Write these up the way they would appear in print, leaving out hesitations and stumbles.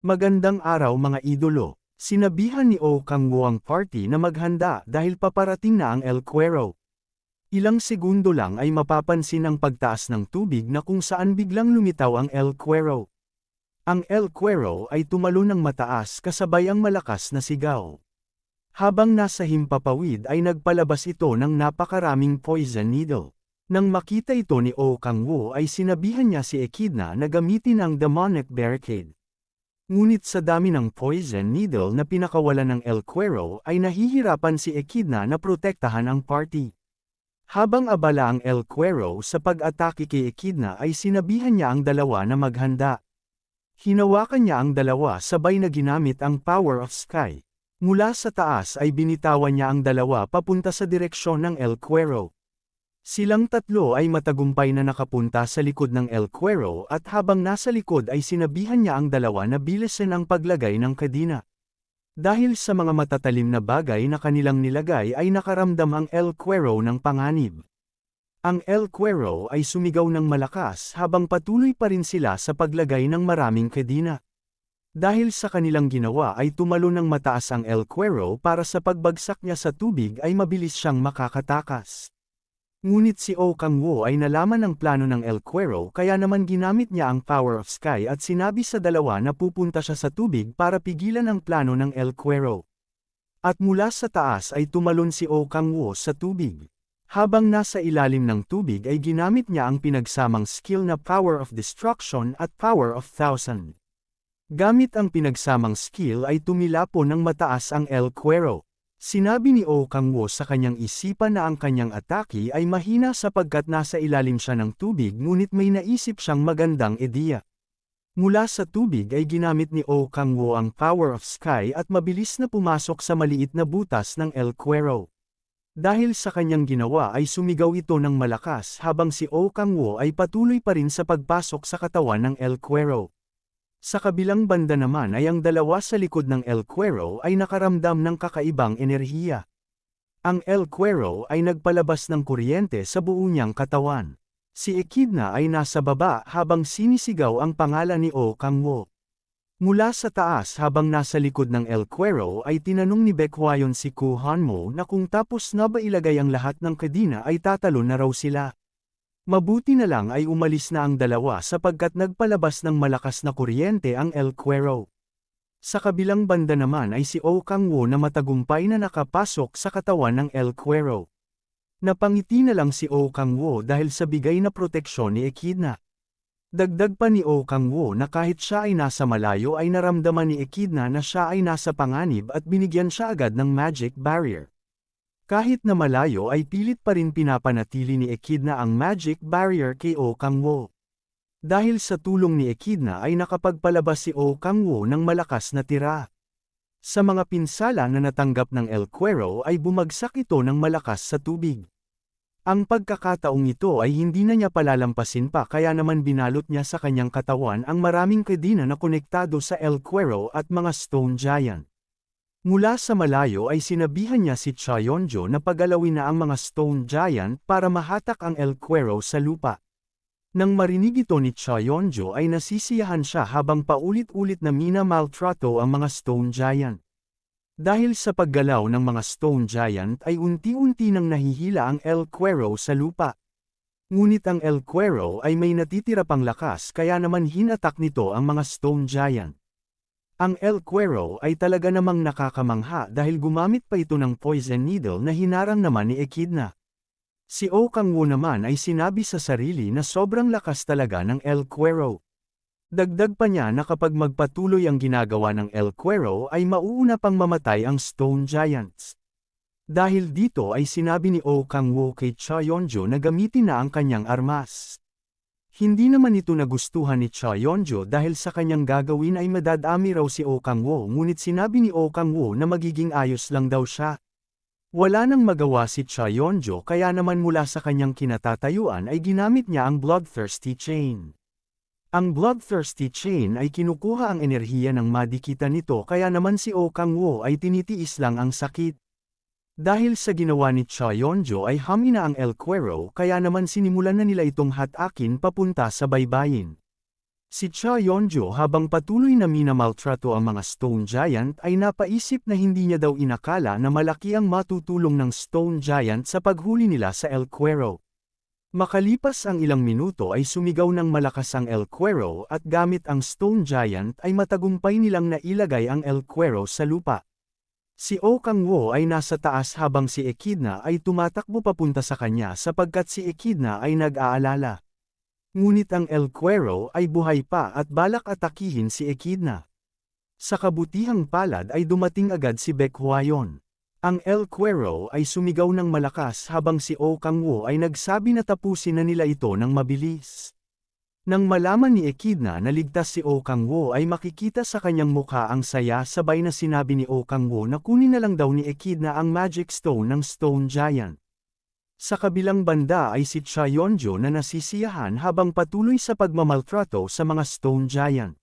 Magandang araw mga idolo. Sinabihan ni O Kangwo ang party na maghanda dahil paparating na ang El Cuero. Ilang segundo lang ay mapapansin ang pagtaas ng tubig na kung saan biglang lumitaw ang El Cuero. Ang El Cuero ay tumalon ng mataas kasabay ang malakas na sigaw. Habang nasa himpapawid ay nagpalabas ito ng napakaraming poison needle. Nang makita ito ni O Kangwo ay sinabihan niya si Echidna na gamitin ang demonic barricade. Ngunit sa dami ng poison needle na pinakawalan ng El Cuero ay nahihirapan si Echidna na protektahan ang party. Habang abala ang El Cuero sa pag-atake kay Echidna ay sinabihan niya ang dalawa na maghanda. Hinawakan niya ang dalawa sabay na ginamit ang Power of Sky. Mula sa taas ay binitawan niya ang dalawa papunta sa direksyon ng El Cuero. Silang tatlo ay matagumpay na nakapunta sa likod ng El Cuero at habang nasa likod ay sinabihan niya ang dalawa na bilisan ang paglagay ng kadena. Dahil sa mga matatalim na bagay na kanilang nilagay ay nakaramdam ang El Cuero ng panganib. Ang El Cuero ay sumigaw ng malakas habang patuloy pa rin sila sa paglagay ng maraming kadena. Dahil sa kanilang ginawa ay tumalon ng mataas ang El Cuero para sa pagbagsak niya sa tubig ay mabilis siyang makakatakas. Ngunit si O Kangwo ay nalaman ang plano ng El Cuero kaya naman ginamit niya ang Power of Sky at sinabi sa dalawa na pupunta siya sa tubig para pigilan ang plano ng El Cuero. At mula sa taas ay tumalon si O Kangwo sa tubig. Habang nasa ilalim ng tubig ay ginamit niya ang pinagsamang skill na Power of Destruction at Power of Thousand. Gamit ang pinagsamang skill ay tumilapo ng mataas ang El Cuero. Sinabi ni O Kangwo sa kanyang isipan na ang kanyang atake ay mahina sapagkat nasa ilalim siya ng tubig ngunit may naisip siyang magandang ideya. Mula sa tubig ay ginamit ni O Kangwo ang Power of Sky at mabilis na pumasok sa maliit na butas ng El Cuero. Dahil sa kanyang ginawa ay sumigaw ito ng malakas habang si O Kangwo ay patuloy pa rin sa pagpasok sa katawan ng El Cuero. Sa kabilang banda naman ay ang dalawa sa likod ng El Cuero ay nakaramdam ng kakaibang enerhiya. Ang El Cuero ay nagpalabas ng kuryente sa buo niyang katawan. Si Echidna ay nasa baba habang sinisigaw ang pangalan ni O Kangwo. Mula sa taas habang nasa likod ng El Cuero ay tinanong ni Baekhwayon si Ku Hanmo na kung tapos na ba ilagay ang lahat ng kadena ay tatalon na raw sila. Mabuti na lang ay umalis na ang dalawa sapagkat nagpalabas ng malakas na kuryente ang El Cuero. Sa kabilang banda naman ay si O Kangwo na matagumpay na nakapasok sa katawan ng El Cuero. Napangiti na lang si O Kangwo dahil sa bigay na proteksyon ni Echidna. Dagdag pa ni O Kangwo na kahit siya ay nasa malayo ay naramdaman ni Echidna na siya ay nasa panganib at binigyan siya agad ng magic barrier. Kahit na malayo ay pilit pa rin pinapanatili ni Echidna ang magic barrier kay O Kangwo. Dahil sa tulong ni Echidna ay nakapagpalabas si O Kangwo ng malakas na tira. Sa mga pinsala na natanggap ng El Cuero ay bumagsak ito ng malakas sa tubig. Ang pagkakataong ito ay hindi na niya palalampasin pa kaya naman binalot niya sa kanyang katawan ang maraming kadena na konektado sa El Cuero at mga Stone Giant. Mula sa malayo ay sinabihan niya si Cha Yonjo na pagalawin na ang mga Stone Giant para mahatak ang El Cuero sa lupa. Nang marinig ito ni Cha Yonjo ay nasisiyahan siya habang paulit-ulit na mina-maltrato ang mga Stone Giant. Dahil sa paggalaw ng mga Stone Giant ay unti-unti nang nahihila ang El Cuero sa lupa. Ngunit ang El Cuero ay may natitira pang lakas kaya naman hinatak nito ang mga Stone Giant. Ang El Cuero ay talaga namang nakakamangha dahil gumamit pa ito ng poison needle na hinarang naman ni Echidna. Si O Kangwo naman ay sinabi sa sarili na sobrang lakas talaga ng El Cuero. Dagdag pa niya na kapag magpatuloy ang ginagawa ng El Cuero ay mauuna pang mamatay ang Stone Giants. Dahil dito ay sinabi ni O Kangwo kay Cha Yonjo na gamitin na ang kanyang armas. Hindi naman ito nagustuhan ni Cha Yonjo dahil sa kanyang gagawin ay madadami raw si O Kangwo ngunit sinabi ni O Kangwo na magiging ayos lang daw siya. Wala nang magawa si Cha Yonjo kaya naman mula sa kanyang kinatatayuan ay ginamit niya ang Bloodthirsty Chain. Ang Bloodthirsty Chain ay kinukuha ang enerhiya ng madikitan nito kaya naman si O Kangwo ay tinitiis lang ang sakit. Dahil sa ginawa ni Cha Yonjo ay hamina ang El Cuero kaya naman sinimulan na nila itong hatakin papunta sa baybayin. Si Cha Yonjo habang patuloy na minamaltrato ang mga Stone Giant ay napaisip na hindi niya daw inakala na malaki ang matutulong ng Stone Giant sa paghuli nila sa El Cuero. Makalipas ang ilang minuto ay sumigaw ng malakas ang El Cuero at gamit ang Stone Giant ay matagumpay nilang nailagay ang El Cuero sa lupa. Si Oh Kang-woo ay nasa taas habang si Echidna ay tumatakbo papunta sa kanya sapagkat si Echidna ay nag-aalala. Ngunit ang El Cuero ay buhay pa at balak atakihin si Echidna. Sa kabutihang palad ay dumating agad si Baek Hwa-yeon. Ang El Cuero ay sumigaw ng malakas habang si Oh Kang-woo ay nagsabi na tapusin na nila ito ng mabilis. Nang malaman ni Echidna na ligtas si Oh Kang-woo ay makikita sa kanyang mukha ang saya sabay na sinabi ni Oh Kang-woo na kunin na lang daw ni Echidna ang Magic Stone ng Stone Giant. Sa kabilang banda ay si Cha Yonjo na nasisiyahan habang patuloy sa pagmamaltrato sa mga Stone Giant.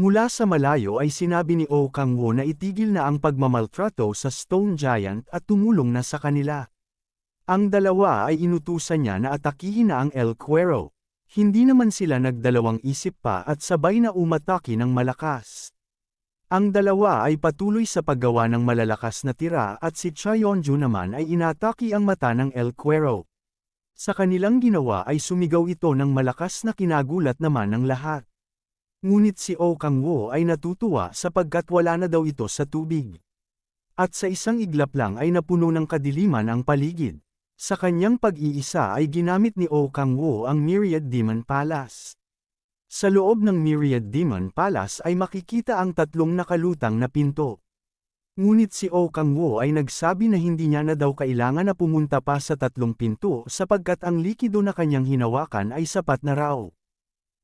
Mula sa malayo ay sinabi ni Oh Kang-woo na itigil na ang pagmamaltrato sa Stone Giant at tumulong na sa kanila. Ang dalawa ay inutusan niya na atakihin na ang El Cuero. Hindi naman sila nagdalawang isip pa at sabay na umatake ng malakas. Ang dalawa ay patuloy sa paggawa ng malalakas na tira at si Cha Yonjo naman ay inatake ang mata ng El Cuero. Sa kanilang ginawa ay sumigaw ito ng malakas na kinagulat naman ng lahat. Ngunit si Oh Kang-woo ay natutuwa sapagkat wala na daw ito sa tubig. At sa isang iglap lang ay napuno ng kadiliman ang paligid. Sa kanyang pag-iisa ay ginamit ni Oh Kang-woo ang Myriad Demon Palace. Sa loob ng Myriad Demon Palace ay makikita ang tatlong nakalutang na pinto. Ngunit si Oh Kang-woo ay nagsabi na hindi niya na daw kailangan na pumunta pa sa tatlong pinto sapagkat ang likido na kanyang hinawakan ay sapat na raw.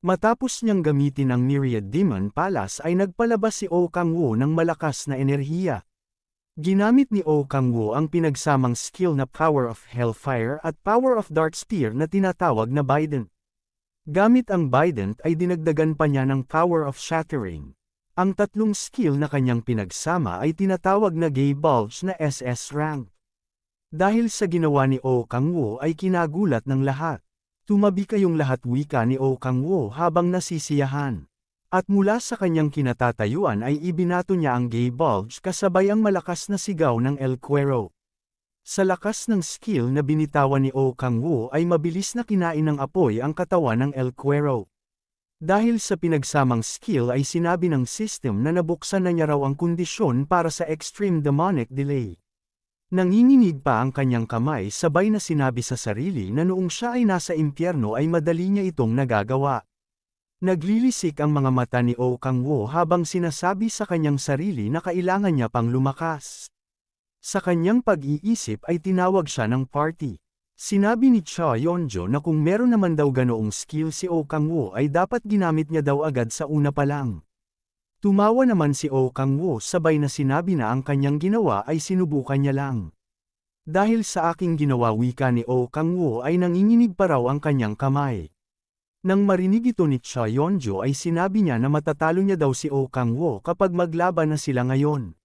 Matapos niyang gamitin ang Myriad Demon Palace ay nagpalabas si Oh Kang-woo ng malakas na enerhiya. Ginamit ni Oh Kang-woo ang pinagsamang skill na Power of Hellfire at Power of Dark Spear na tinatawag na Bident. Gamit ang Bident ay dinagdagan pa niya ng Power of Shattering. Ang tatlong skill na kanyang pinagsama ay tinatawag na Gay Bulge na SS rank. Dahil sa ginawa ni Oh Kang-woo ay kinagulat ng lahat. Tumabi kayong lahat, wika ni Oh Kang-woo habang nasisiyahan. At mula sa kanyang kinatatayuan ay ibinato niya ang Gay Bulge kasabay ang malakas na sigaw ng El Cuero. Sa lakas ng skill na binitawan ni Oh Kang-woo ay mabilis na kinain ng apoy ang katawan ng El Cuero. Dahil sa pinagsamang skill ay sinabi ng system na nabuksan na niya raw ang kondisyon para sa Extreme Demonic Delay. Nanginginig pa ang kanyang kamay sabay na sinabi sa sarili na noong siya ay nasa impyerno ay madali niya itong nagagawa. Naglilisik ang mga mata ni Oh Kang-woo habang sinasabi sa kanyang sarili na kailangan niya pang lumakas. Sa kanyang pag-iisip ay tinawag siya ng party. Sinabi ni Cha Yonjo na kung meron naman daw ganoong skill si Oh Kang-woo ay dapat ginamit niya daw agad sa una pa lang. Tumawa naman si Oh Kang-woo sabay na sinabi na ang kanyang ginawa ay sinubukan niya lang. Dahil sa aking ginawa, wika ni Oh Kang-woo, ay nanginginig pa raw ang kanyang kamay. Nang marinig ito ni Cha Yonjo ay sinabi niya na matatalo niya daw si Oh Kang-woo kapag maglaban na sila ngayon.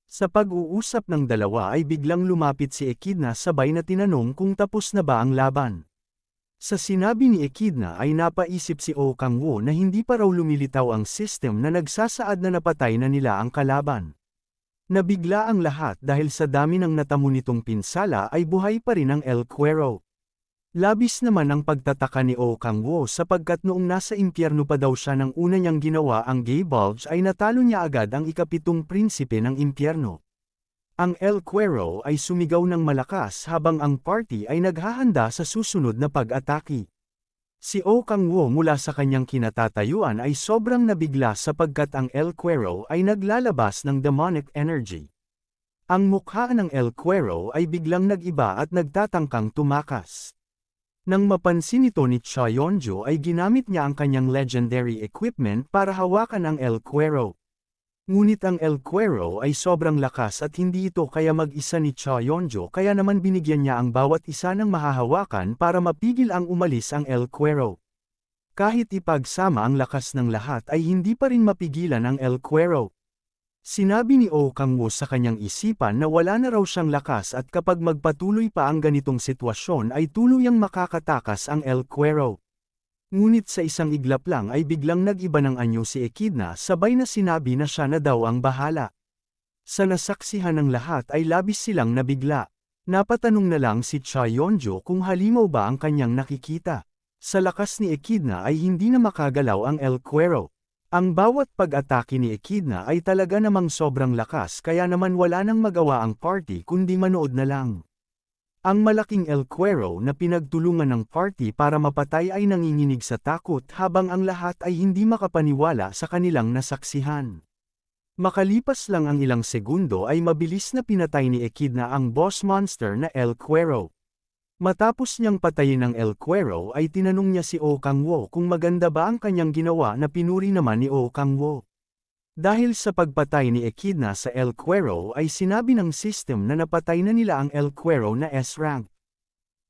Sa pag-uusap ng dalawa ay biglang lumapit si Echidna sabay na tinanong kung tapos na ba ang laban. Sa sinabi ni Echidna ay napaisip si Oh Kang-woo na hindi pa raw lumilitaw ang system na nagsasaad na napatay na nila ang kalaban. Nabigla ang lahat dahil sa dami ng natamo nitong pinsala ay buhay pa rin ang El Cuero. Labis naman ang pagtataka ni Oh Kang-woo sapagkat noong nasa impyerno pa daw siya nang una niyang ginawa ang Gay Bulge ay natalo niya agad ang ikapitong prinsipe ng impyerno. Ang El Cuero ay sumigaw ng malakas habang ang party ay naghahanda sa susunod na pag-atake. Si Oh Kang-woo mula sa kanyang kinatatayuan ay sobrang nabigla sapagkat ang El Cuero ay naglalabas ng demonic energy. Ang mukha ng El Cuero ay biglang nag-iba at nagtatangkang tumakas. Nang mapansin ito ni Cha Yonjo ay ginamit niya ang kanyang legendary equipment para hawakan ang El Cuero. Ngunit ang El Cuero ay sobrang lakas at hindi ito kaya mag-isa ni Cha Yonjo kaya naman binigyan niya ang bawat isa ng mahahawakan para mapigil ang umalis ang El Cuero. Kahit ipagsama ang lakas ng lahat ay hindi pa rin mapigilan ang El Cuero. Sinabi ni Oh Kang-woo sa kanyang isipan na wala na raw siyang lakas at kapag magpatuloy pa ang ganitong sitwasyon ay tuluyang makakatakas ang El Cuero. Ngunit sa isang iglap lang ay biglang nag-iba ng anyo si Echidna sabay na sinabi na siya na daw ang bahala. Sa nasaksihan ng lahat ay labis silang nabigla. Napatanong na lang si Cha Yonjo kung halimaw ba ang kanyang nakikita. Sa lakas ni Echidna ay hindi na makagalaw ang El Cuero. Ang bawat pag-atake ni Echidna ay talaga namang sobrang lakas kaya naman wala nang magawa ang party kundi manood na lang. Ang malaking El Cuero na pinagtulungan ng party para mapatay ay nanginginig sa takot habang ang lahat ay hindi makapaniwala sa kanilang nasaksihan. Makalipas lang ang ilang segundo ay mabilis na pinatay ni Echidna ang boss monster na El Cuero. Matapos niyang patayin ang El Cuero ay tinanong niya si Oh Kang-woo kung maganda ba ang kanyang ginawa na pinuri naman ni Oh Kang-woo. Dahil sa pagpatay ni Echidna sa El Cuero ay sinabi ng system na napatay na nila ang El Cuero na S-rank.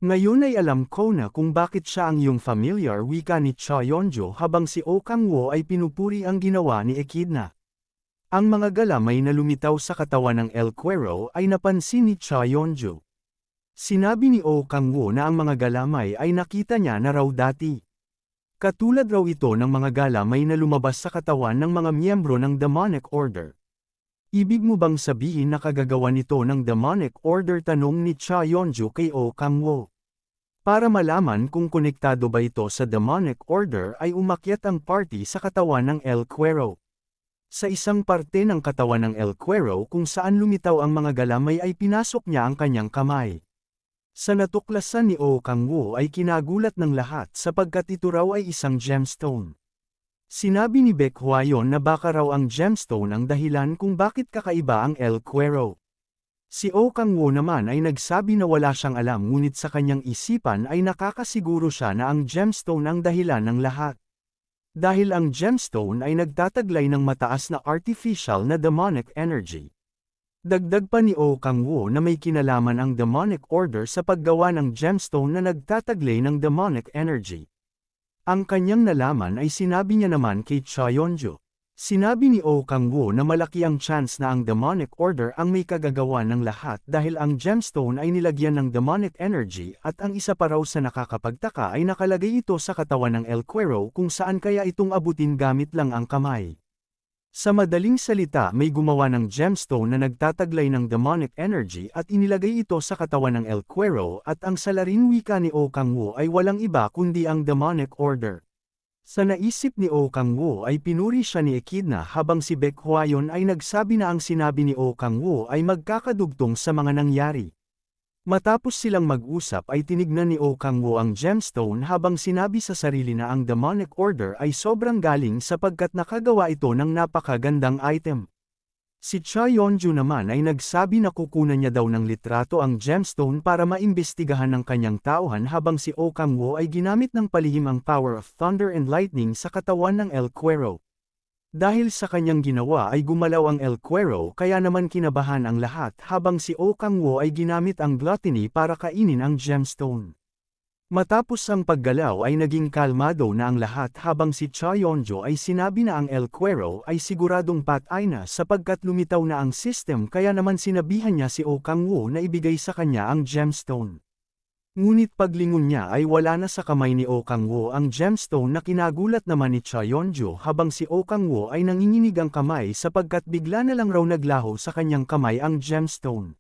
Ngayon ay alam ko na kung bakit siya ang iyong familiar wika ni Cha Yonjo habang si Oh Kang-woo ay pinupuri ang ginawa ni Echidna. Ang mga galamay na lumitaw sa katawan ng El Cuero ay napansin ni Cha Yonjo. Sinabi ni Oh Kang-woo na ang mga galamay ay nakita niya na raw dati. Katulad raw ito ng mga galamay na lumabas sa katawan ng mga miyembro ng Demonic Order. Ibig mo bang sabihin na kagagawa nito ng Demonic Order? Tanong ni Cha Yonjo kay Oh Kang-woo. Para malaman kung konektado ba ito sa Demonic Order ay umakyat ang party sa katawan ng El Cuero. Sa isang parte ng katawan ng El Cuero kung saan lumitaw ang mga galamay ay pinasok niya ang kanyang kamay. Sa natuklasan ni Oh Kang-woo ay kinagulat ng lahat sapagkat ito raw ay isang gemstone. Sinabi ni Baek Hwa-yeon na baka raw ang gemstone ang dahilan kung bakit kakaiba ang El Cuero. Si Oh Kang-woo naman ay nagsabi na wala siyang alam ngunit sa kanyang isipan ay nakakasiguro siya na ang gemstone ang dahilan ng lahat. Dahil ang gemstone ay nagtataglay ng mataas na artificial na demonic energy. Dagdag pa ni Oh Kang-woo na may kinalaman ang Demonic Order sa paggawa ng gemstone na nagtataglay ng demonic energy. Ang kanyang nalaman ay sinabi niya naman kay Cha Yonjo. Sinabi ni Oh Kang-woo na malaki ang chance na ang Demonic Order ang may kagagawa ng lahat dahil ang gemstone ay nilagyan ng demonic energy at ang isa pa raw sa nakakapagtaka ay nakalagay ito sa katawan ng El Cuero kung saan kaya itong abutin gamit lang ang kamay. Sa madaling salita may gumawa ng gemstone na nagtataglay ng demonic energy at inilagay ito sa katawan ng El Cuero at ang salarin wika ni Oh Kang-woo ay walang iba kundi ang Demonic Order. Sa naisip ni Oh Kang-woo ay pinuri siya ni Echidna habang si Baek Hwa-yeon ay nagsabi na ang sinabi ni Oh Kang-woo ay magkakadugtong sa mga nangyari. Matapos silang mag-usap ay tinignan ni Oh Kang-woo ang gemstone habang sinabi sa sarili na ang Demonic Order ay sobrang galing sapagkat nakagawa ito ng napakagandang item. Si Cha Yonjo naman ay nagsabi na kukunan niya daw ng litrato ang gemstone para maimbestigahan ng kanyang tauhan habang si Oh Kang-woo ay ginamit ng palihim ang power of thunder and lightning sa katawan ng El Cuero. Dahil sa kanyang ginawa ay gumalaw ang El Cuero kaya naman kinabahan ang lahat habang si Oh Kang-woo ay ginamit ang gluttony para kainin ang gemstone. Matapos ang paggalaw ay naging kalmado na ang lahat habang si Cha Yonjo ay sinabi na ang El Cuero ay siguradong patay na sapagkat lumitaw na ang system kaya naman sinabihan niya si Oh Kang-woo na ibigay sa kanya ang gemstone. Ngunit paglingon niya ay wala na sa kamay ni Oh Kang-woo ang gemstone na kinagulat naman ni Cha Yonjo habang si Oh Kang-woo ay nanginginig ang kamay sapagkat bigla na lang raw naglaho sa kanyang kamay ang gemstone.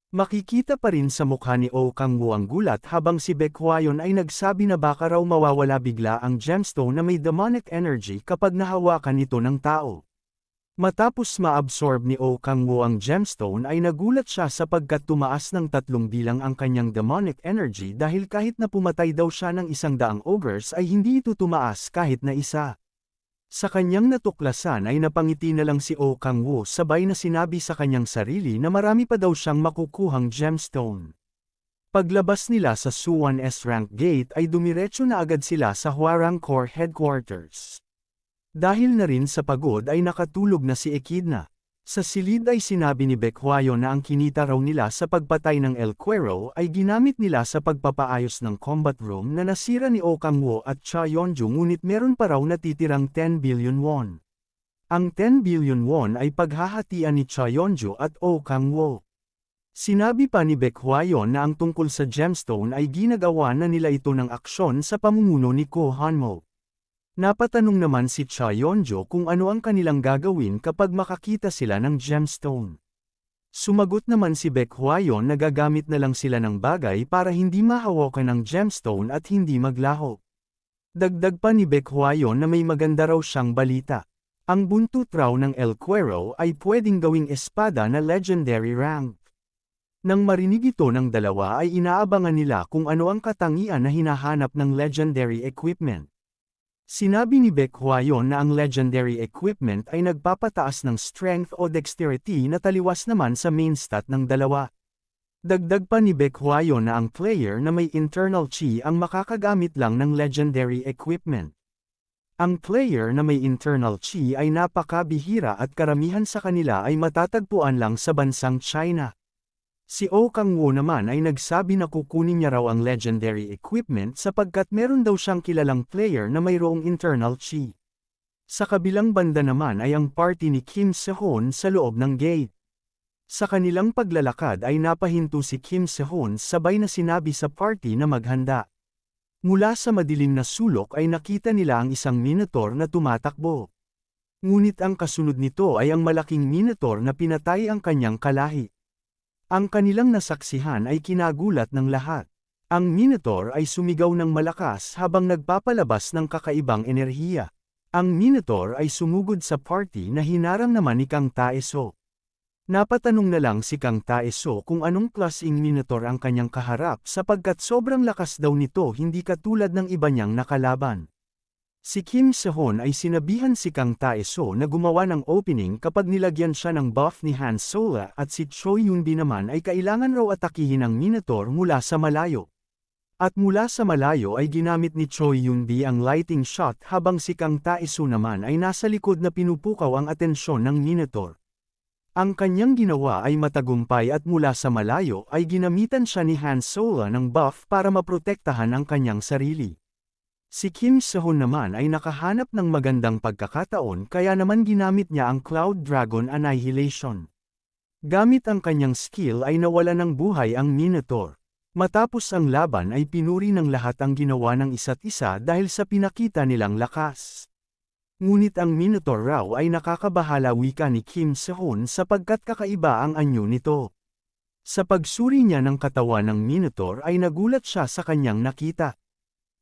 Makikita pa rin sa mukha ni Oh Kang-woo ang gulat habang si Baek Hwa-yeon ay nagsabi na baka raw mawawala bigla ang gemstone na may demonic energy kapag nahawakan ito ng tao. Matapos ma-absorb ni Oh Kang-woo ang gemstone ay nagulat siya sapagkat tumaas ng 3 bilang ang kanyang demonic energy dahil kahit na pumatay daw siya ng 100 ogres ay hindi ito tumaas kahit na isa. Sa kanyang natuklasan ay napangiti na lang si Oh Kang-woo sabay na sinabi sa kanyang sarili na marami pa daw siyang makukuhang gemstone. Paglabas nila sa Suwon S-Rank Gate ay dumiretso na agad sila sa Hwarang Corps Headquarters. Dahil na rin sa pagod ay nakatulog na si Echidna. Sa silid ay sinabi ni Baek Hwa-yeon na ang kinita raw nila sa pagpatay ng El Cuero ay ginamit nila sa pagpapaayos ng combat room na nasira ni Oh Kang-woo at Cha Yonjo ngunit meron pa raw natitirang 10 billion won. Ang 10 billion won ay paghahatian ni Cha Yonjo at Oh Kang-woo. Sinabi pa ni Baek Hwa-yeon na ang tungkol sa gemstone ay ginagawa na nila ito ng aksyon sa pamumuno ni Ko Han-mo. Napatanong naman si Cha Yeon-jo kung ano ang kanilang gagawin kapag makakita sila ng gemstone. Sumagot naman si Baek Hwa-yeon na gagamit na lang sila ng bagay para hindi mahawakan ng gemstone at hindi maglaho. Dagdag pa ni Baek Hwa-yeon na may maganda raw siyang balita. Ang buntot raw ng El Cuero ay pwedeng gawing espada na legendary rank. Nang marinig ito ng dalawa ay inaabangan nila kung ano ang katangian na hinahanap ng legendary equipment. Sinabi ni Baek Hwa-yeon na ang legendary equipment ay nagpapataas ng strength o dexterity na taliwas naman sa main stat ng dalawa. Dagdag pa ni Baek Hwa-yeon na ang player na may internal chi ang makakagamit lang ng legendary equipment. Ang player na may internal chi ay napakabihira at karamihan sa kanila ay matatagpuan lang sa bansang China. Si Oh Kang-woo naman ay nagsabi na kukunin niya raw ang legendary equipment sapagkat meron daw siyang kilalang player na mayroong internal chi. Sa kabilang banda naman ay ang party ni Kim Se-hoon sa loob ng gate. Sa kanilang paglalakad ay napahinto si Kim Se-hoon sabay na sinabi sa party na maghanda. Mula sa madilim na sulok ay nakita nila ang isang minotaur na tumatakbo. Ngunit ang kasunod nito ay ang malaking minotaur na pinatay ang kanyang kalahi. Ang kanilang nasaksihan ay kinagulat ng lahat. Ang minotaur ay sumigaw ng malakas habang nagpapalabas ng kakaibang enerhiya. Ang minotaur ay sumugod sa party na hinarang naman ni Kang Tae-so. Napatanong na lang si Kang Tae-so kung anong klaseng minotaur ang kanyang kaharap sapagkat sobrang lakas daw nito hindi katulad ng iba niyang nakalaban. Si Kim Se-hoon ay sinabihan si Kang Tae-so na gumawa ng opening kapag nilagyan siya ng buff ni Han Solo at si Choi Yun-bi naman ay kailangan raw atakihin ang minotaur mula sa malayo. At mula sa malayo ay ginamit ni Choi Yun-bi ang lighting shot habang si Kang Tae-so naman ay nasa likod na pinupukaw ang atensyon ng minotaur. Ang kanyang ginawa ay matagumpay at mula sa malayo ay ginamitan siya ni Han Solo ng buff para maprotektahan ang kanyang sarili. Si Kim Se-hoon naman ay nakahanap ng magandang pagkakataon kaya naman ginamit niya ang Cloud Dragon Annihilation. Gamit ang kanyang skill ay nawala ng buhay ang minotaur. Matapos ang laban ay pinuri ng lahat ang ginawa ng isa't isa dahil sa pinakita nilang lakas. Ngunit ang minotaur raw ay nakakabahala, wika ni Kim Se-hoon, sapagkat kakaiba ang anyo nito. Sa pagsuri niya ng katawan ng minotaur ay nagulat siya sa kanyang nakita.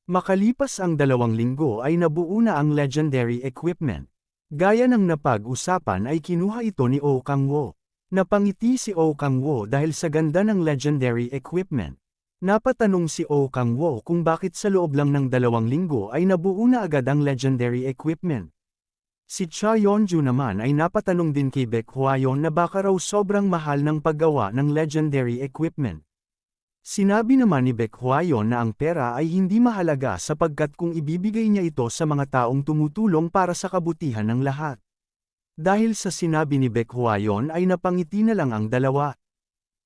Makalipas ang 2 linggo ay nabuo na ang legendary equipment. Gaya ng napag-usapan ay kinuha ito ni Oh Kang-woo. Napangiti si Oh Kang-woo dahil sa ganda ng legendary equipment. Napatanong si Oh Kang-woo kung bakit sa loob lang ng 2 linggo ay nabuo na agad ang legendary equipment. Si Cha Yeon-ju naman ay napatanong din kay Baek Hwa-yeon na baka raw sobrang mahal ng paggawa ng legendary equipment. Sinabi naman ni Baek Hwa-yeon na ang pera ay hindi mahalaga sapagkat kung ibibigay niya ito sa mga taong tumutulong para sa kabutihan ng lahat. Dahil sa sinabi ni Baek Hwa-yeon ay napangiti na lang ang dalawa.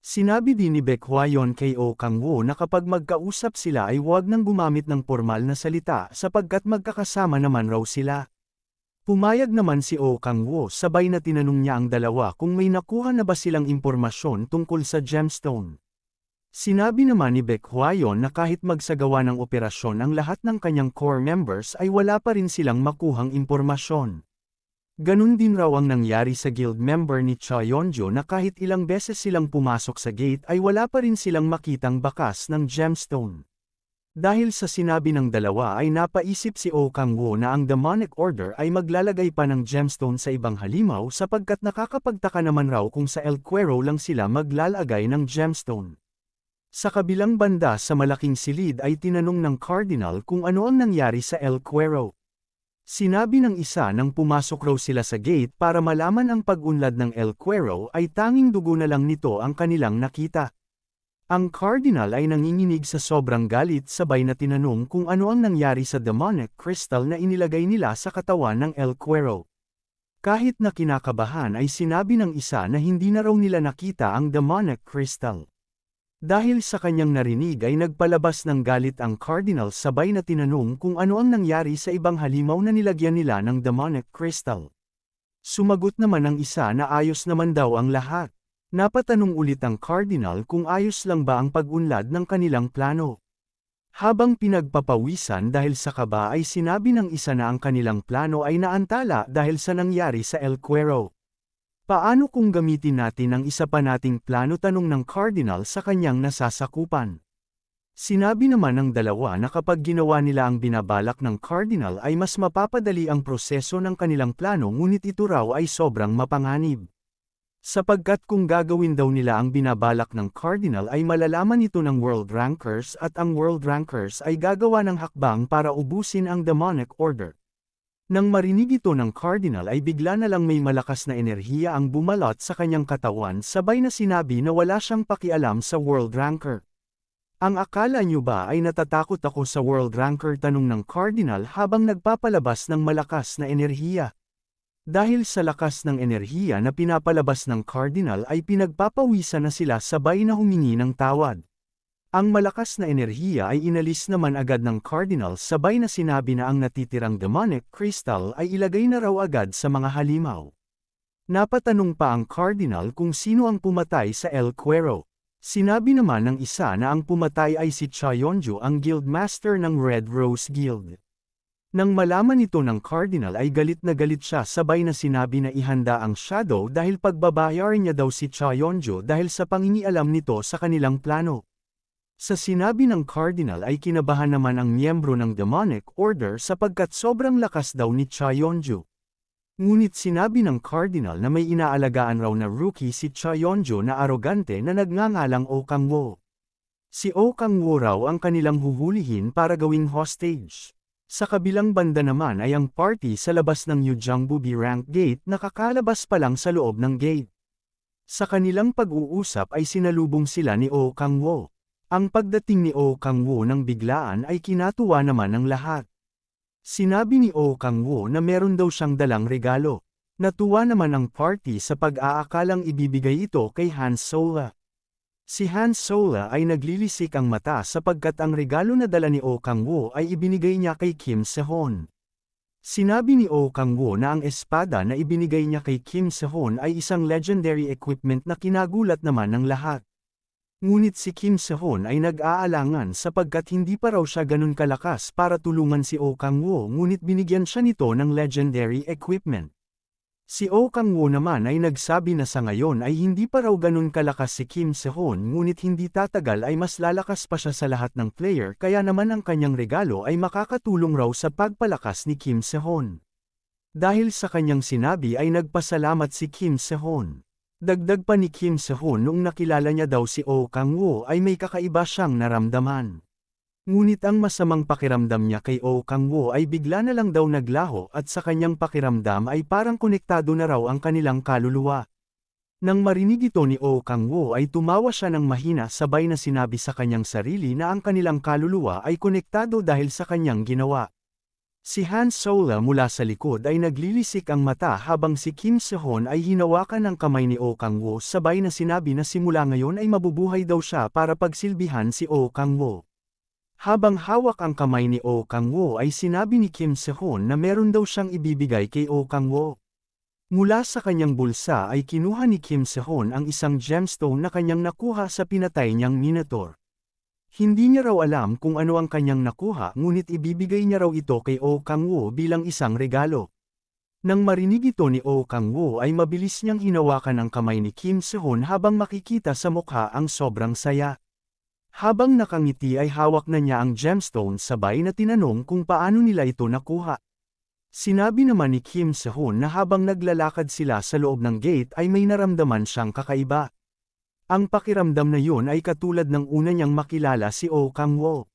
Sinabi din ni Baek Hwa-yeon kay Oh Kang-woo na kapag magkausap sila ay huwag nang gumamit ng pormal na salita sapagkat magkakasama naman raw sila. Pumayag naman si Oh Kang-woo sabay na tinanong niya ang dalawa kung may nakuha na ba silang impormasyon tungkol sa gemstone. Sinabi naman ni Baek Hwa-yeon na kahit magsagawa ng operasyon ang lahat ng kanyang core members ay wala pa rin silang makuhang impormasyon. Ganun din raw ang nangyari sa guild member ni Cha Yeon-jo na kahit ilang beses silang pumasok sa gate ay wala pa rin silang makitang bakas ng gemstone. Dahil sa sinabi ng dalawa ay napaisip si Oh Kang-woo na ang demonic order ay maglalagay pa ng gemstone sa ibang halimaw sapagkat nakakapagtaka naman raw kung sa El Cuero lang sila maglalagay ng gemstone. Sa kabilang banda sa malaking silid ay tinanong ng Cardinal kung ano ang nangyari sa El Cuero. Sinabi ng isa nang pumasok raw sila sa gate para malaman ang pag-unlad ng El Cuero ay tanging dugo na lang nito ang kanilang nakita. Ang Cardinal ay nanginginig sa sobrang galit sabay na tinanong kung ano ang nangyari sa demonic crystal na inilagay nila sa katawan ng El Cuero. Kahit na kinakabahan ay sinabi ng isa na hindi na raw nila nakita ang demonic crystal. Dahil sa kanyang narinig ay nagpalabas ng galit ang Cardinal sabay na tinanong kung ano ang nangyari sa ibang halimaw na nilagyan nila ng demonic crystal. Sumagot naman ang isa na ayos naman daw ang lahat. Napatanong ulit ang Cardinal kung ayos lang ba ang pag-unlad ng kanilang plano. Habang pinagpapawisan dahil sa kaba ay sinabi ng isa na ang kanilang plano ay naantala dahil sa nangyari sa El Cuero. Paano kung gamitin natin ang isa pa nating plano, tanong ng Cardinal sa kanyang nasasakupan. Sinabi naman ng dalawa na kapag ginawa nila ang binabalak ng Cardinal ay mas mapapadali ang proseso ng kanilang plano, ngunit ito raw ay sobrang mapanganib. Sapagkat kung gagawin daw nila ang binabalak ng Cardinal ay malalaman ito ng World Rankers at ang World Rankers ay gagawa ng hakbang para ubusin ang Demonic Order. Nang marinig ito ng Cardinal ay bigla na lang may malakas na enerhiya ang bumalot sa kanyang katawan, sabay na sinabi na wala siyang pakialam sa World Ranker. Ang akala niyo ba ay natatakot ako sa World Ranker, tanong ng Cardinal habang nagpapalabas ng malakas na enerhiya. Dahil sa lakas ng enerhiya na pinapalabas ng Cardinal ay pinagpapawisan na sila, sabay na humingi ng tawad. Ang malakas na enerhiya ay inalis naman agad ng Cardinal, sabay na sinabi na ang natitirang demonic crystal ay ilagay na raw agad sa mga halimaw. Napatanong pa ang Cardinal kung sino ang pumatay sa El Cuero. Sinabi naman ng isa na ang pumatay ay si Cha Yonju, ang Guild Master ng Red Rose Guild. Nang malaman ito ng Cardinal ay galit na galit siya, sabay na sinabi na ihanda ang Shadow dahil pagbabayaran niya daw si Cha Yonju dahil sa pangingialam nito sa kanilang plano. Sa sinabi ng Cardinal ay kinabahan naman ang miyembro ng Demonic Order sapagkat sobrang lakas daw ni Cha Yonju. Ngunit sinabi ng Cardinal na may inaalagaan raw na rookie si Cha Yonju na arogante na nagngangalang Oh Kang-woo. Si Oh Kang-woo raw ang kanilang huhulihin para gawing hostage. Sa kabilang banda naman ay ang party sa labas ng Yujangbu B-Rank Gate, nakakalabas pa lang sa loob ng gate. Sa kanilang pag-uusap ay sinalubong sila ni Oh Kang-woo. Ang pagdating ni Oh Kang-woo ng biglaan ay kinatuwa naman ng lahat. Sinabi ni Oh Kang-woo na meron daw siyang dalang regalo. Natuwa naman ang party sa pag-aakalang ibibigay ito kay Han Sola. Si Han Sola ay naglilisik ang mata sapagkat ang regalo na dala ni Oh Kang-woo ay ibinigay niya kay Kim Sehon. Sinabi ni Oh Kang-woo na ang espada na ibinigay niya kay Kim Sehon ay isang legendary equipment na kinagulat naman ng lahat. Ngunit si Kim Sehon ay nag-aalangan sapagkat hindi pa raw siya ganun kalakas para tulungan si Oh Kang-woo, ngunit binigyan siya nito ng legendary equipment. Si Oh Kang-woo naman ay nagsabi na sa ngayon ay hindi pa raw ganun kalakas si Kim Sehon, ngunit hindi tatagal ay mas lalakas pa siya sa lahat ng player, kaya naman ang kanyang regalo ay makakatulong raw sa pagpalakas ni Kim Sehon. Dahil sa kanyang sinabi ay nagpasalamat si Kim Sehon. Dagdag pa ni Kim Sehon, noong nakilala niya daw si Oh Kang-woo ay may kakaiba siyang naramdaman. Ngunit ang masamang pakiramdam niya kay Oh Kang-woo ay bigla na lang daw naglaho at sa kanyang pakiramdam ay parang konektado na raw ang kanilang kaluluwa. Nang marinig ito ni Oh Kang-woo ay tumawa siya ng mahina, sabay na sinabi sa kanyang sarili na ang kanilang kaluluwa ay konektado dahil sa kanyang ginawa. Si Han Sola mula sa likod ay naglilisik ang mata habang si Kim Sehon ay hinawakan ang kamay ni Oh Kang-woo, sabay na sinabi na simula ngayon ay mabubuhay daw siya para pagsilbihan si Oh Kang-woo. Habang hawak ang kamay ni Oh Kang-woo ay sinabi ni Kim Sehon na meron daw siyang ibibigay kay Oh Kang-woo. Mula sa kanyang bulsa ay kinuha ni Kim Sehon ang isang gemstone na kanyang nakuha sa pinatay niyang Minotaur. Hindi niya raw alam kung ano ang kanyang nakuha, ngunit ibibigay niya raw ito kay Oh Kang-woo bilang isang regalo. Nang marinig ito ni Oh Kang-woo ay mabilis niyang hinawakan ang kamay ni Kim Sehon habang makikita sa mukha ang sobrang saya. Habang nakangiti ay hawak na niya ang gemstone, sabay na tinanong kung paano nila ito nakuha. Sinabi naman ni Kim Sehon na habang naglalakad sila sa loob ng gate ay may naramdaman siyang kakaiba. Ang pakiramdam na yun ay katulad ng una niyang makilala si Oh Kang-woo.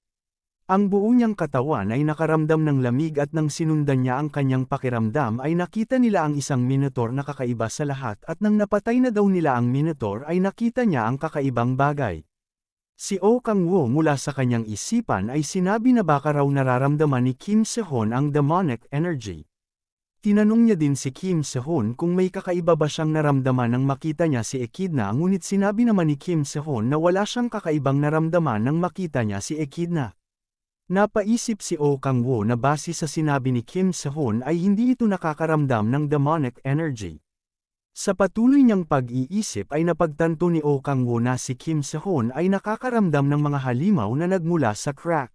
Ang buo niyang katawan ay nakaramdam ng lamig at nang sinundan niya ang kanyang pakiramdam ay nakita nila ang isang Minotaur na kakaiba sa lahat, at nang napatay na daw nila ang Minotaur ay nakita niya ang kakaibang bagay. Si Oh Kang-woo mula sa kanyang isipan ay sinabi na baka raw nararamdaman ni Kim Sehon ang demonic energy. Tinanong niya din si Kim Sehon kung may kakaiba ba siyang naramdaman nang makita niya si Echidna, ngunit sinabi naman ni Kim Sehon na wala siyang kakaibang naramdaman nang makita niya si Echidna. Napaisip si Oh Kang-woo na base sa sinabi ni Kim Sehon ay hindi ito nakakaramdam ng demonic energy. Sa patuloy niyang pag-iisip ay napagtanto ni Oh Kang-woo na si Kim Se-hoon ay nakakaramdam ng mga halimaw na nagmula sa crack.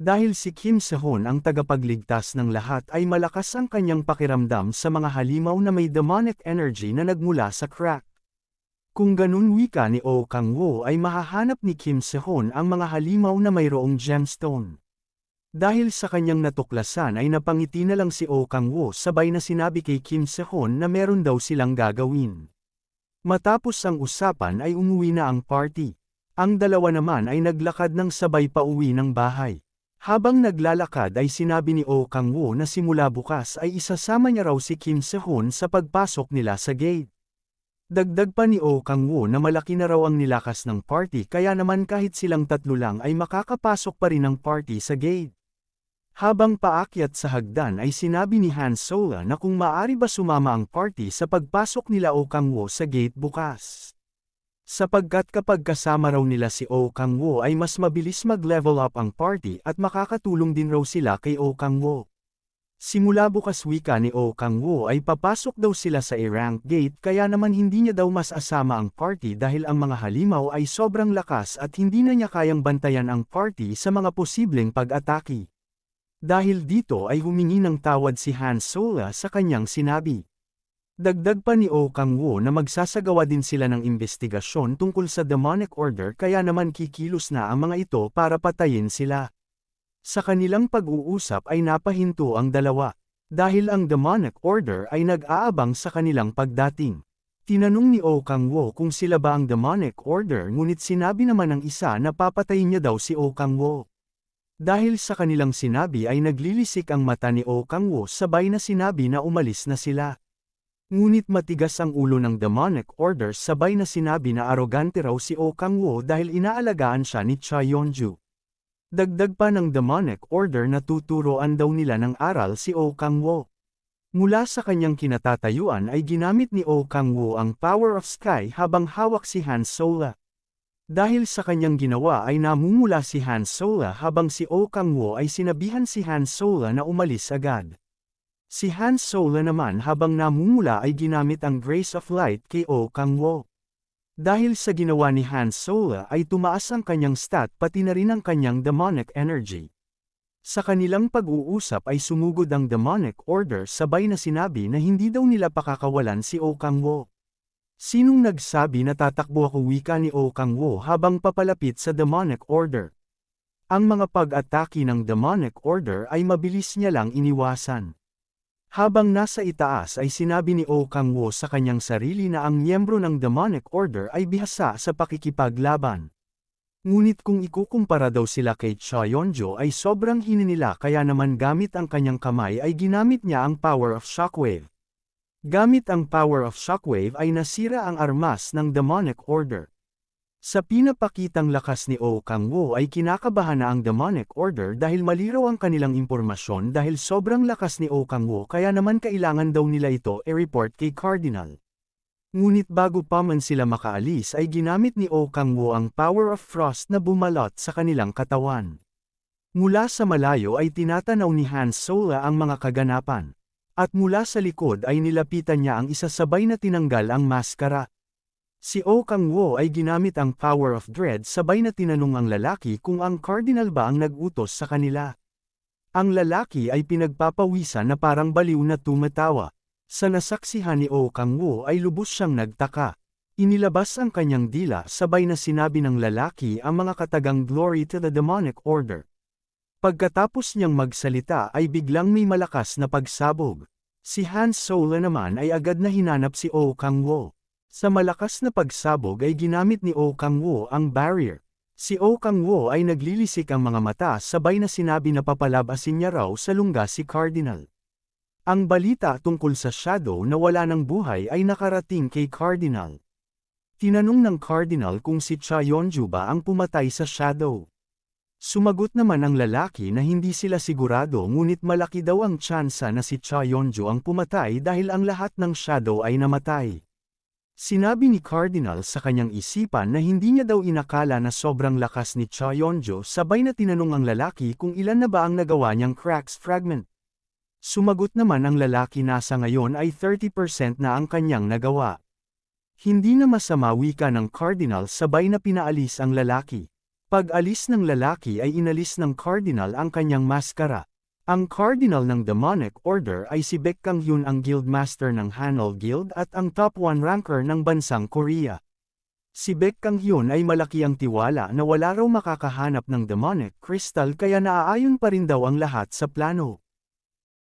Dahil si Kim Se-hoon ang tagapagligtas ng lahat ay malakas ang kanyang pakiramdam sa mga halimaw na may demonic energy na nagmula sa crack. Kung ganun wika ni Oh Kang-woo ay mahahanap ni Kim Se-hoon ang mga halimaw na mayroong gemstone. Dahil sa kanyang natuklasan ay napangiti na lang si Oh Kang-woo sabay na sinabi kay Kim Se-hoon na meron daw silang gagawin. Matapos ang usapan ay umuwi na ang party. Ang dalawa naman ay naglakad ng sabay pauwi ng bahay. Habang naglalakad ay sinabi ni Oh Kang-woo na simula bukas ay isasama niya raw si Kim Se-hoon sa pagpasok nila sa gate. Dagdag pa ni Oh Kang-woo na malaki na raw ang nilakas ng party kaya naman kahit silang tatlo lang ay makakapasok pa rin ang party sa gate. Habang paakyat sa hagdan ay sinabi ni Han Solo na kung maari ba sumama ang party sa pagpasok nila Oh Kang-woo sa gate bukas. Sapagkat kapag kasama raw nila si Oh Kang-woo ay mas mabilis mag-level up ang party at makakatulong din raw sila kay Oh Kang-woo. Simula bukas wika ni Oh Kang-woo ay papasok daw sila sa A-rank gate kaya naman hindi niya daw mas asama ang party dahil ang mga halimaw ay sobrang lakas at hindi na niya kayang bantayan ang party sa mga posibleng pag-atake. Dahil dito ay humingi ng tawad si Han Solo sa kanyang sinabi. Dagdag pa ni Oh Kang-woo na magsasagawa din sila ng investigasyon tungkol sa demonic order kaya naman kikilos na ang mga ito para patayin sila. Sa kanilang pag-uusap ay napahinto ang dalawa, dahil ang demonic order ay nag-aabang sa kanilang pagdating. Tinanong ni Oh Kang-woo kung sila ba ang demonic order ngunit sinabi naman ng isa na papatayin niya daw si Oh Kang-woo. Dahil sa kanilang sinabi ay naglilisik ang mata ni Oh Kang-woo sabay na sinabi na umalis na sila. Ngunit matigas ang ulo ng demonic order sabay na sinabi na arogante raw si Oh Kang-woo dahil inaalagaan siya ni Cha Yeon-ju. Dagdag pa ng demonic order na tuturuan daw nila ng aral si Oh Kang-woo. Mula sa kanyang kinatatayuan ay ginamit ni Oh Kang-woo ang Power of Sky habang hawak si Han Solo. Dahil sa kanyang ginawa ay namumula si Han Solo habang si Oh Kang-woo ay sinabihan si Han Solo na umalis agad. Si Han Solo naman habang namumula ay ginamit ang Grace of Light kay Oh Kang-woo. Dahil sa ginawa ni Han Solo ay tumaas ang kanyang stat pati na rin ang kanyang demonic energy. Sa kanilang pag-uusap ay sumugod ang demonic order sabay na sinabi na hindi daw nila pakakawalan si Oh Kang-woo. Sinong nagsabi na tatakbo ako wika ni Oh Kang-woo habang papalapit sa demonic order? Ang mga pag-atake ng demonic order ay mabilis niya lang iniwasan. Habang nasa itaas ay sinabi ni Oh Kang-woo sa kanyang sarili na ang miyembro ng demonic order ay bihasa sa pakikipaglaban. Ngunit kung ikukumpara daw sila kay Cha Yeon-ju ay sobrang hina nila kaya naman gamit ang kanyang kamay ay ginamit niya ang power of shockwave. Gamit ang power of shockwave ay nasira ang armas ng demonic order. Sa pinapakitang lakas ni Oh Kang-woo ay kinakabahan na ang demonic order dahil maliraw ang kanilang impormasyon dahil sobrang lakas ni Oh Kang-woo kaya naman kailangan daw nila ito i-report kay Cardinal. Ngunit bago pa man sila makaalis ay ginamit ni Oh Kang-woo ang power of frost na bumalot sa kanilang katawan. Mula sa malayo ay tinatanaw ni Han Solo ang mga kaganapan. At mula sa likod ay nilapitan niya ang isa sabay na tinanggal ang maskara. Si Oh Kang-woo ay ginamit ang power of dread sabay na tinanong ang lalaki kung ang cardinal ba ang nag-utos sa kanila. Ang lalaki ay pinagpapawisan na parang baliw na tumatawa. Sa nasaksihan ni Oh Kang-woo ay lubos siyang nagtaka. Inilabas ang kanyang dila sabay na sinabi ng lalaki ang mga katagang glory to the demonic order. Pagkatapos niyang magsalita ay biglang may malakas na pagsabog. Si Han Solo naman ay agad na hinanap si Oh Kang-woo. Sa malakas na pagsabog ay ginamit ni Oh Kang-woo ang barrier. Si Oh Kang-woo ay naglilisik ang mga mata sabay na sinabi na papalabasin niya raw sa lungga si Cardinal. Ang balita tungkol sa Shadow na wala ng buhay ay nakarating kay Cardinal. Tinanong ng Cardinal kung si Cha Yeon-ju ba ang pumatay sa Shadow. Sumagot naman ang lalaki na hindi sila sigurado ngunit malaki daw ang tsansa na si Cha Yeon-ju ang pumatay dahil ang lahat ng Shadow ay namatay. Sinabi ni Cardinal sa kanyang isipan na hindi niya daw inakala na sobrang lakas ni Cha Yeon-ju sabay na tinanong ang lalaki kung ilan na ba ang nagawa niyang cracks fragment. Sumagot naman ang lalaki na sa ngayon ay 30% na ang kanyang nagawa. Hindi na masama wika ng Cardinal sabay na pinaalis ang lalaki. Pag-alis ng lalaki ay inalis ng Cardinal ang kanyang maskara. Ang Cardinal ng Demonic Order ay si Baek Kang-hyun, ang Guildmaster ng Hanol Guild at ang top 1 ranker ng bansang Korea. Si Baek Kang-hyun ay malaki ang tiwala na wala raw makakahanap ng demonic crystal kaya naaayon pa rin daw ang lahat sa plano.